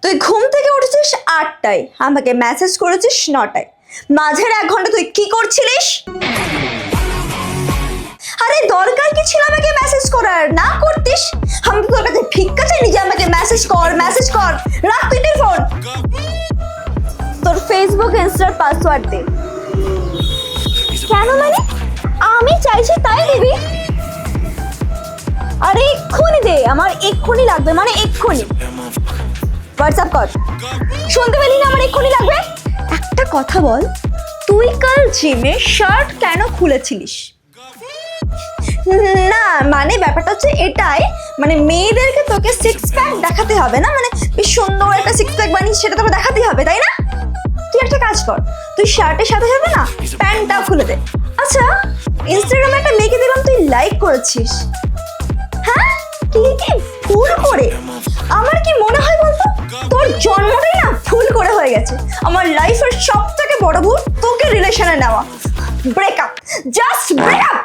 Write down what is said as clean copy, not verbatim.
তুই ঘুম থেকে উঠেছিস 8টায়, আমাকে মেসেজ করেছিস 9টায়। মাঝের 1 ঘন্টা তুই কি করছিলিস? আরে দরকার কি ছিল আমাকে মেসেজ করার? না করতিস। আমি তো তোর কাছে ভিক্ষা চাইনি যে আমাকে মেসেজ কর। রাখ তুই ফোন। তোর ফেসবুক ইনস্টার পাসওয়ার্ড দে। কেন মানে? আমি চাইছি তাই দিবি? আরে এক্ষুনি দে, আমার এক্ষুনি লাগবে, মানে এক্ষুনি। হোয়াটসঅ্যাপ কর। শুনতে পেলি না? আমার এক্ষুনি লাগবে। একটা কথা বল, তুই কাল জিমে শার্ট কেন খুলেছিলিস? না মানে ব্যাপারটা হচ্ছে এটাই, মানে মেয়েদেরকে তোকে 6 প্যাক দেখাতে হবে না, মানে বেশ সুন্দর একটা 6 প্যাক বানিয়ে সেটা তোকে দেখাতেই হবে, তাই না? তুই একটা কাজ কর, তুই শার্টের সাথে সাথে না প্যান্টটাও খুলে দে। আচ্ছা, ইনস্টাগ্রামে একটা মেয়েকে দেখলাম তুই লাইক করেছিস। হ্যাঁ, কি ভুল করে? আমার কি মনে হয় বলতো, তোর জন্মটাই না ভুল করে হয়ে গেছে। আমার লাইফের সবথেকে বড় ভুল তোকে রিলেশনে নেওয়া। Breakup, just breakup.